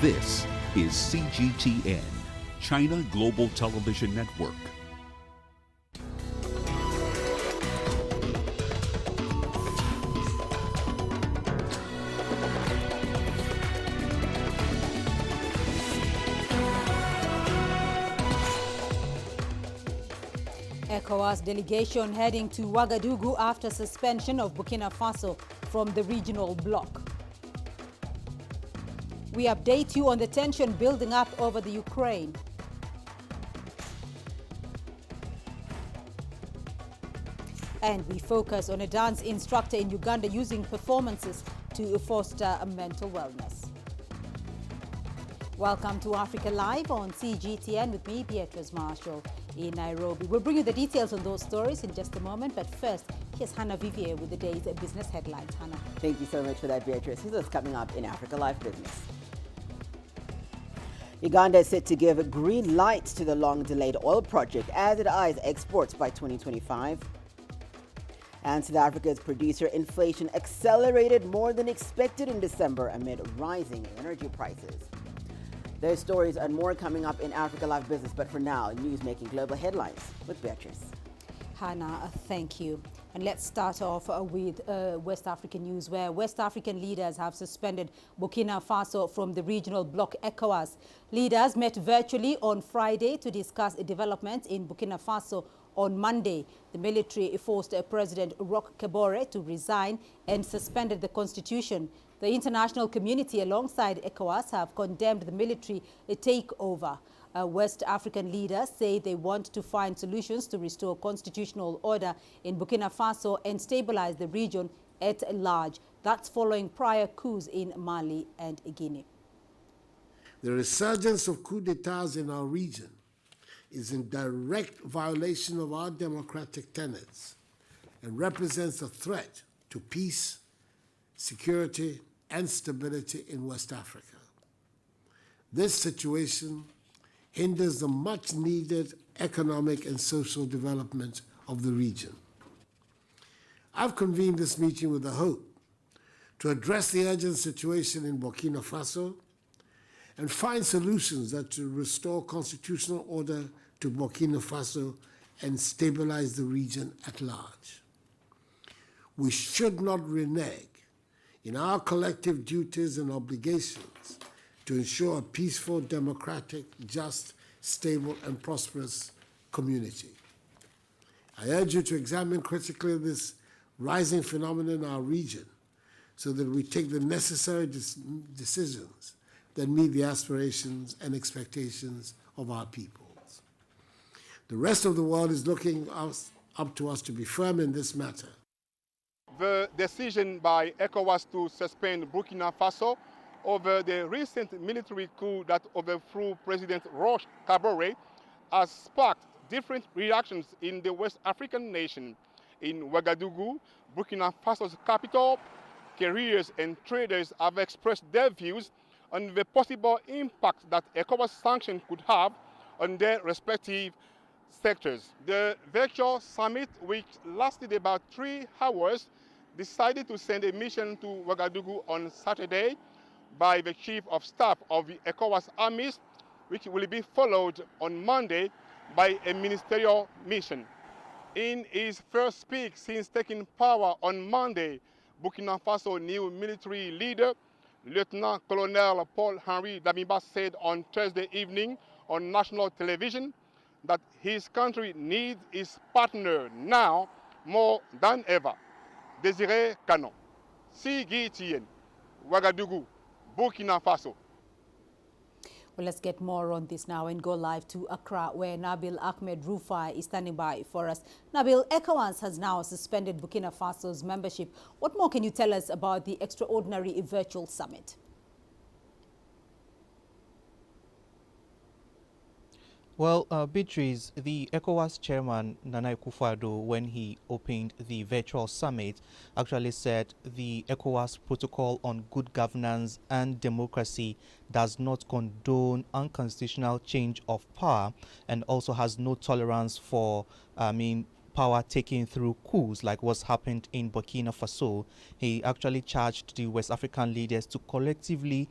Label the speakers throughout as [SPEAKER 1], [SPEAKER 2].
[SPEAKER 1] This is CGTN, China Global Television Network.
[SPEAKER 2] ECOWAS delegation heading to Ouagadougou after suspension of Burkina Faso from the regional bloc. We update you on the tension building up over the Ukraine. And we focus on a dance instructor in Uganda using performances to foster mental wellness. Welcome to Africa Live on CGTN with me, Beatrice Marshall, in Nairobi. We'll bring you the details on those stories in just a moment, but first, here's Hannah Vivier with the day's business headlines. Hannah.
[SPEAKER 3] Thank you so much for that, Beatrice. Here's what's coming up in Africa Live Business. Uganda is set to give green light to the long-delayed oil project as it eyes exports by 2025. And South Africa's producer inflation accelerated more than expected in December amid rising energy prices. There's stories and more coming up in Africa Live Business, but for now, news making global headlines with Beatrice.
[SPEAKER 2] Hannah, thank you. And let's start off with West African news, where West African leaders have suspended Burkina Faso from the regional bloc ECOWAS. Leaders met virtually on Friday to discuss developments in Burkina Faso. On Monday, the military forced President Roch Kabore to resign and suspended the constitution. The international community, alongside ECOWAS, have condemned the military takeover. West African leaders say they want to find solutions to restore constitutional order in Burkina Faso and stabilize the region at large. That's following prior coups in Mali and Guinea.
[SPEAKER 4] The resurgence of coups d'etats in our region is in direct violation of our democratic tenets and represents a threat to peace, security, and stability in West Africa. This situation hinders the much-needed economic and social development of the region. I've convened this meeting with the hope to address the urgent situation in Burkina Faso and find solutions that will restore constitutional order to Burkina Faso and stabilize the region at large. We should not renege in our collective duties and obligations to ensure a peaceful, democratic, just, stable, and prosperous community. I urge you to examine critically this rising phenomenon in our region so that we take the necessary decisions that meet the aspirations and expectations of our peoples. The rest of the world is looking up to us to be firm in this matter.
[SPEAKER 5] The decision by ECOWAS to suspend Burkina Faso over the recent military coup that overthrew President Roch Kabore has sparked different reactions in the West African nation. In Ouagadougou, Burkina Faso's capital, carriers and traders have expressed their views on the possible impact that ECOWAS sanctions could have on their respective sectors. The virtual summit, which lasted about 3 hours, decided to send a mission to Ouagadougou on Saturday by the Chief of Staff of the ECOWAS armies, which will be followed on Monday by a ministerial mission. In his first speech since taking power on Monday, Burkina Faso new military leader, Lieutenant Colonel Paul-Henri Damiba, said on Thursday evening on national television that his country needs its partner now more than ever. Désiré Canon, CGTN, Ouagadougou, Burkina Faso.
[SPEAKER 2] Well, let's get more on this now and go live to Accra, where Nabil Ahmed Rufai is standing by for us. Nabil, ECOWAS has now suspended Burkina Faso's membership. What more can you tell us about the extraordinary virtual summit?
[SPEAKER 6] Well, Beatrice, the ECOWAS chairman, Nana Akufo-Addo, when he opened the virtual summit, actually said the ECOWAS protocol on good governance and democracy does not condone unconstitutional change of power and also has no tolerance for, power taken through coups like what's happened in Burkina Faso. He actually charged the West African leaders to collectively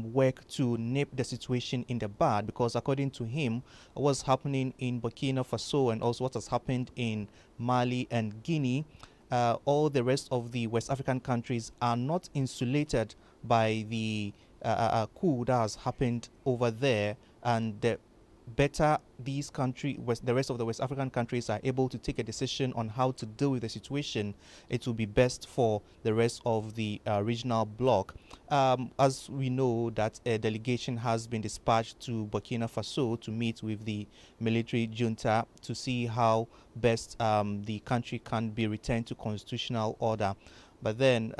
[SPEAKER 6] work to nip the situation in the bud, because according to him, what's happening in Burkina Faso and also what has happened in Mali and Guinea, all the rest of the West African countries are not insulated by the coup that has happened over there, and the better these countries, the rest of the West African countries, are able to take a decision on how to deal with the situation, it will be best for the rest of the regional bloc. As we know that a delegation has been dispatched to Burkina Faso to meet with the military junta to see how best the country can be returned to constitutional order. But then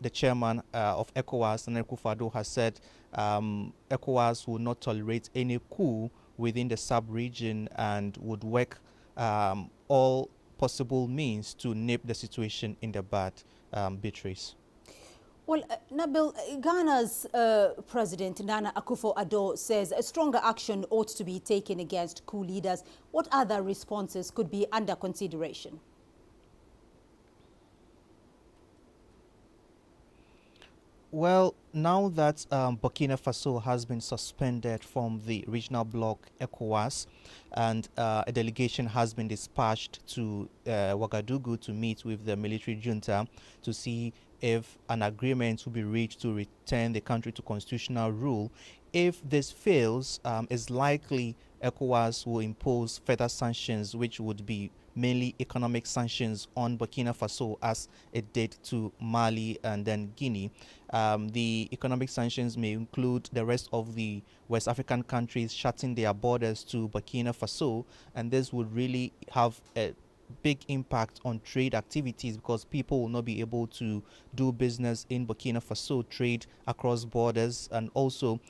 [SPEAKER 6] the chairman of ECOWAS, Nana Akufo-Addo, has said ECOWAS will not tolerate any coup within the sub-region and would work all possible means to nip the situation in the bud. Beatrice.
[SPEAKER 2] Well, Nabil, Ghana's President Nana Akufo-Addo says a stronger action ought to be taken against coup leaders. What other responses could be under consideration?
[SPEAKER 6] Well, now that Burkina Faso has been suspended from the regional bloc ECOWAS, and a delegation has been dispatched to Ouagadougou to meet with the military junta to see if an agreement will be reached to return the country to constitutional rule. If this fails, it's likely ECOWAS will impose further sanctions, which would be mainly economic sanctions on Burkina Faso, as it did to Mali and then Guinea. The economic sanctions may include the rest of the West African countries shutting their borders to Burkina Faso, and this would really have a big impact on trade activities, because people will not be able to do business in Burkina Faso, trade across borders, and also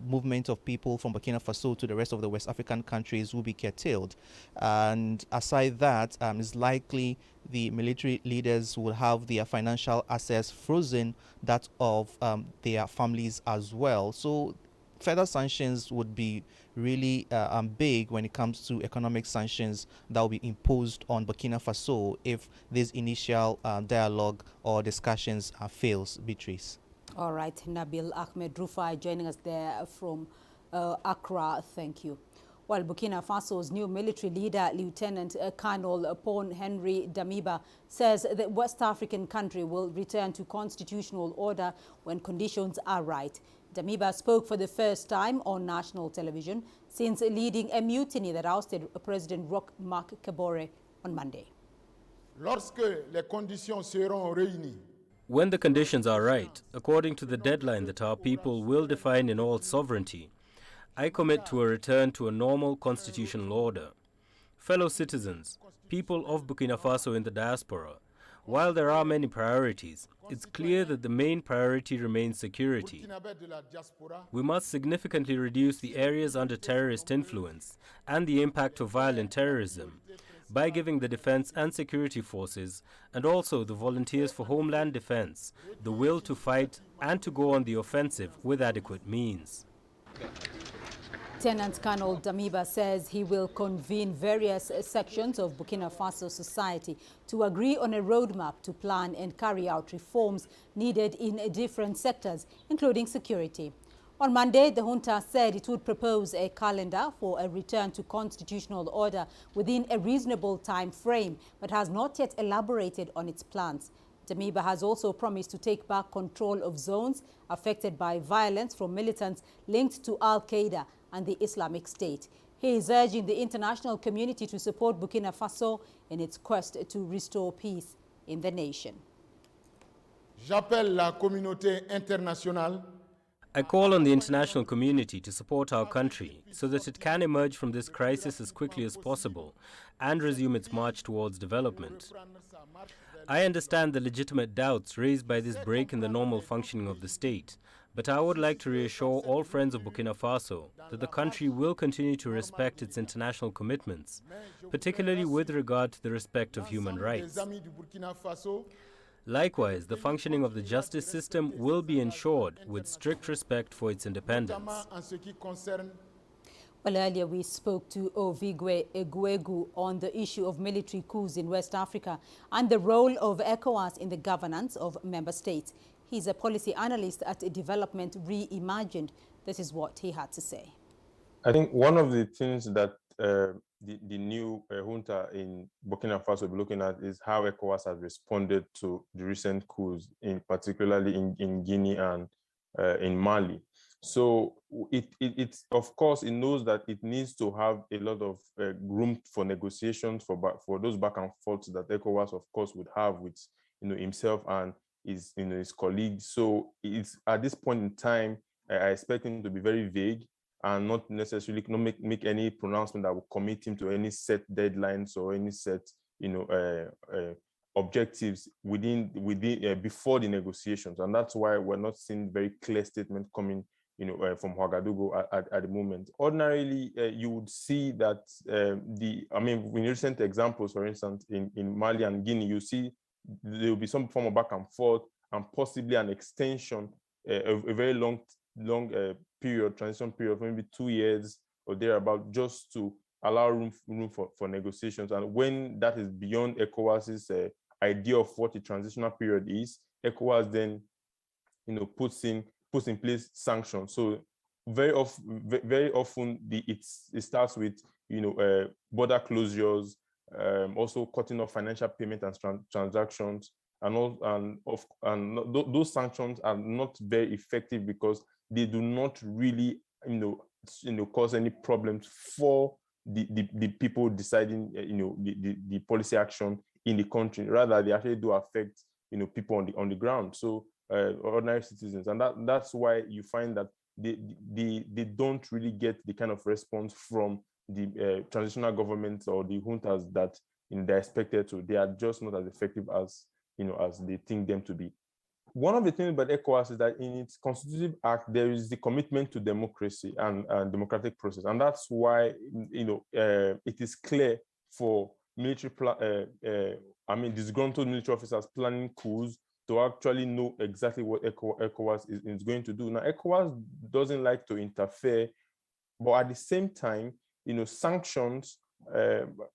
[SPEAKER 6] movement of people from Burkina Faso to the rest of the West African countries will be curtailed. And aside that, it's likely the military leaders will have their financial assets frozen, that of their families as well. So further sanctions would be really big when it comes to economic sanctions that will be imposed on Burkina Faso if this initial dialogue or discussions fails. Beatrice.
[SPEAKER 2] All right, Nabil Ahmed Rufai joining us there from Accra. Thank you. While Burkina Faso's new military leader, Lieutenant Colonel Paul Henry Damiba, says the West African country will return to constitutional order when conditions are right. Damiba spoke for the first time on national television since leading a mutiny that ousted President Roch Marc Kabore on Monday.
[SPEAKER 7] When the conditions are right, according to the deadline that our people will define in all sovereignty, I commit to a return to a normal constitutional order. Fellow citizens, people of Burkina Faso in the diaspora, while there are many priorities, it's clear that the main priority remains security. We must significantly reduce the areas under terrorist influence and the impact of violent terrorism by giving the defense and security forces, and also the volunteers for homeland defense, the will to fight and to go on the offensive with adequate means.
[SPEAKER 2] Lieutenant Colonel Damiba says he will convene various sections of Burkina Faso society to agree on a roadmap to plan and carry out reforms needed in different sectors, including security. On Monday, the junta said it would propose a calendar for a return to constitutional order within a reasonable time frame, but has not yet elaborated on its plans. Damiba has also promised to take back control of zones affected by violence from militants linked to Al-Qaeda and the Islamic State. He is urging the international community to support Burkina Faso in its quest to restore peace in the nation.
[SPEAKER 8] J'appelle la communauté internationale.
[SPEAKER 7] I call on the international community to support our country so that it can emerge from this crisis as quickly as possible and resume its march towards development. I understand the legitimate doubts raised by this break in the normal functioning of the state, but I would like to reassure all friends of Burkina Faso that the country will continue to respect its international commitments, particularly with regard to the respect of human rights. Likewise, the functioning of the justice system will be ensured with strict respect for its independence.
[SPEAKER 2] Well, earlier we spoke to Ovigwe Egwegu on the issue of military coups in West Africa and the role of ECOWAS in the governance of member states. He's a policy analyst at Development Reimagined. This is what he had to say.
[SPEAKER 9] I think one of the things that the new junta in Burkina Faso will be looking at is how ECOWAS has responded to the recent coups, particularly in Guinea and in Mali. So it's of course, it knows that it needs to have a lot of room for negotiations for those back and forths that ECOWAS, of course, would have with himself and his his colleagues. So it's at this point in time, I expect him to be very vague and not necessarily make any pronouncement that will commit him to any set deadlines or any set objectives within before the negotiations. And that's why we're not seeing very clear statement coming from Ouagadougou at the moment. Ordinarily, you would see that in recent examples, for instance, in Mali and Guinea, you see there will be some form of back and forth and possibly an extension, a very long period, transition period, maybe 2 years or thereabout, just to allow room for negotiations. And when that is beyond ECOWAS's idea of what the transitional period is, ECOWAS then puts in place sanctions. So very often it starts with border closures, also cutting off financial payment and transactions, and those sanctions are not very effective because they do not really cause any problems for the people deciding the policy action in the country. Rather, they actually do affect people on the ground. So ordinary citizens, and that's why you find that they don't really get the kind of response from the transitional governments or the juntas that they're expected to. They are just not as effective as as they think them to be. One of the things about ECOWAS is that in its constitutive act there is the commitment to democracy and democratic process, and that's why it is clear for disgruntled military officers planning coups to actually know exactly what ECOWAS is going to do. Now, ECOWAS doesn't like to interfere, but at the same time, sanctions,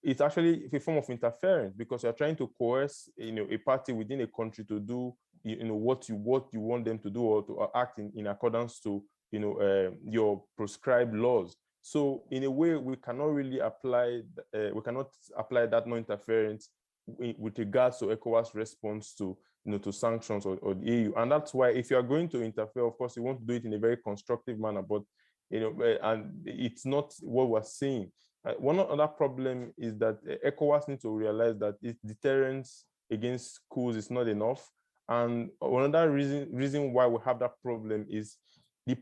[SPEAKER 9] it's actually a form of interference because you're trying to coerce, a party within a country to do, what you want them to do or to act in accordance to, your prescribed laws. So in a way, we cannot really apply that non-interference with regards to ECOWAS response to to sanctions or the EU. And that's why if you are going to interfere, of course, you want to do it in a very constructive manner, but and it's not what we're seeing. One other problem is that ECOWAS needs to realize that its deterrence against coups is not enough. And another reason why we have that problem is the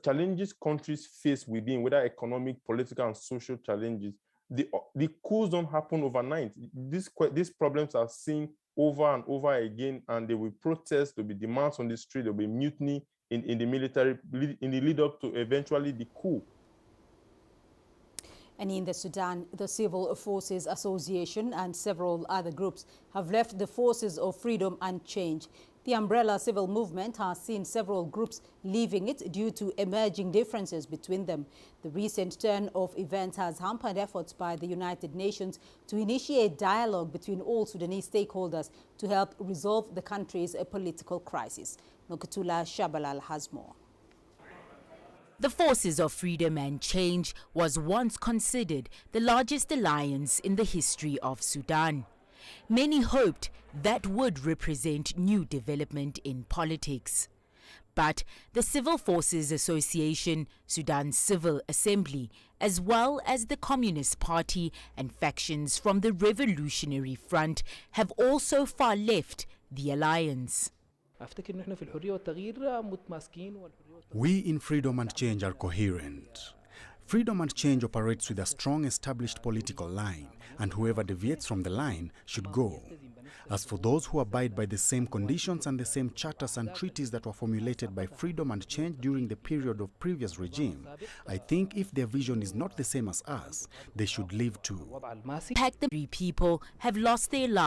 [SPEAKER 9] challenges countries face within, whether economic, political, and social challenges. The coups don't happen overnight. These problems are seen over and over again, and there will be protests, there will be demands on the street, there will be mutiny in the military in the lead up to eventually the coup.
[SPEAKER 2] And in the Sudan, the Civil Forces Association and several other groups have left the Forces of Freedom and Change. The umbrella civil movement has seen several groups leaving it due to emerging differences between them. The recent turn of events has hampered efforts by the United Nations to initiate dialogue between all Sudanese stakeholders to help resolve the country's political crisis. Nokatula Shabalal has more.
[SPEAKER 10] The Forces of Freedom and Change was once considered the largest alliance in the history of Sudan. Many hoped that would represent new development in politics. But the Civil Forces Association, Sudan Civil Assembly, as well as the Communist Party and factions from the Revolutionary Front have also far left the alliance.
[SPEAKER 11] We in Freedom and Change are coherent. Freedom and Change operates with a strong established political line, and whoever deviates from the line should go. As for those who abide by the same conditions and the same charters and treaties that were formulated by Freedom and Change during the period of previous regime, I think if their vision is not the same as us, they should leave too.
[SPEAKER 10] The people have lost their lives.